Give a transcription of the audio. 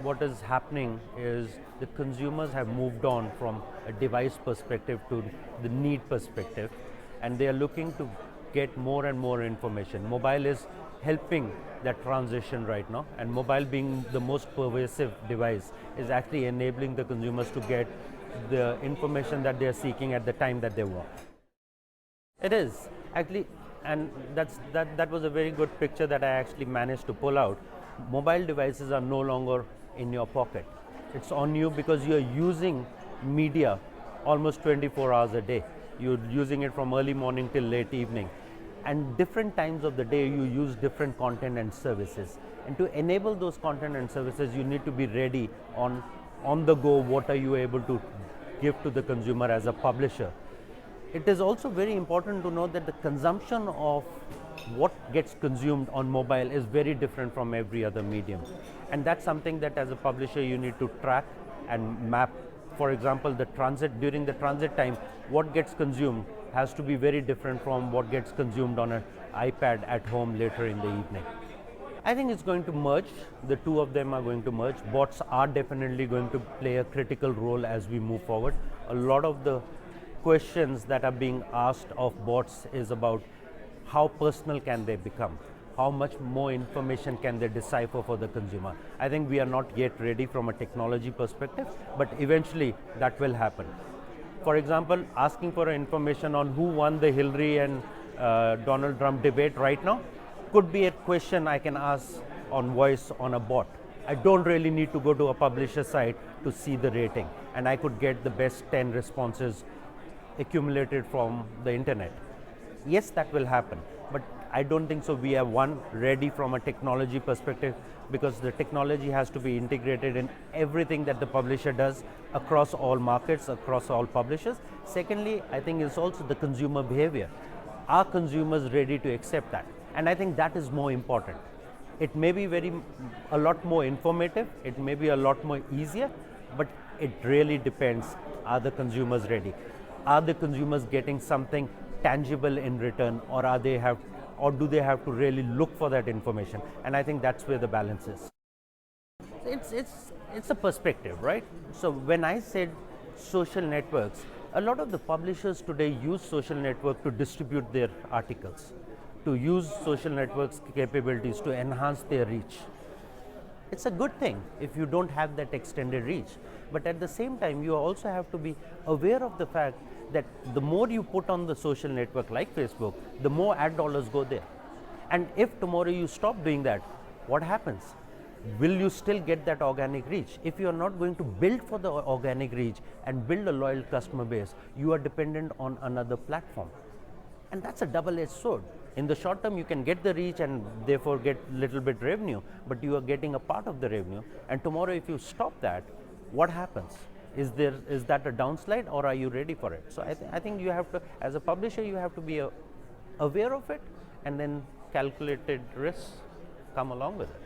what is happening is the consumers have moved on from a device perspective to the need perspective, and they are looking to get more and more information. Mobile is helping that transition right now, and mobile being the most pervasive device is actually enabling the consumers to get the information that they are seeking at the time that they want. It is actually, and that was a very good picture that I actually managed to pull out. Mobile devices are no longer in your pocket. It's on you because you're using media almost 24 hours a day. You're using it from early morning till late evening. And different times of the day you use different content and services. And to enable those content and services, you need to be ready on the go. What are you able to give to the consumer as a publisher? It is also very important to know that the consumption of what gets consumed on mobile is very different from every other medium. And that's something that as a publisher you need to track and map. For example, during the transit time, what gets consumed has to be very different from what gets consumed on an iPad at home later in the evening. I think it's going to merge. The two of them are going to merge. Bots are definitely going to play a critical role as we move forward. A lot of the questions that are being asked of bots is about how personal can they become, how much more information can they decipher for the consumer. I think we are not yet ready from a technology perspective, but eventually that will happen. For example, asking for information on who won the Hillary and Donald Trump debate right now could be a question I can ask on voice on a bot. I don't really need to go to a publisher site to see the rating, and I could get the best 10 responses accumulated from the internet. Yes, that will happen, but I don't think so we are ready from a technology perspective, because the technology has to be integrated in everything that the publisher does across all markets, across all publishers. Secondly, I think it's also the consumer behavior. Are consumers ready to accept that? And I think that is more important. It may be a lot more informative, it may be a lot more easier, but it really depends, are the consumers ready? Are the consumers getting something tangible in return, or do they have to really look for that information? And I think that's where the balance is. It's a perspective, right? So when I said social networks, a lot of the publishers today use social network to distribute their articles, to use social networks capabilities to enhance their reach. It's a good thing if you don't have that extended reach, but at the same time you also have to be aware of the fact that the more you put on the social network like Facebook, the more ad dollars go there. And if tomorrow you stop doing that, what happens? Will you still get that organic reach? If you are not going to build for the organic reach and build a loyal customer base, you are dependent on another platform. And that's a double-edged sword. In the short term, you can get the reach and therefore get little bit revenue, but you are getting a part of the revenue. And tomorrow, if you stop that, what happens? Is that a downslide, or are you ready for it? So I think you have to, as a publisher, you have to be aware of it, and then calculated risks come along with it.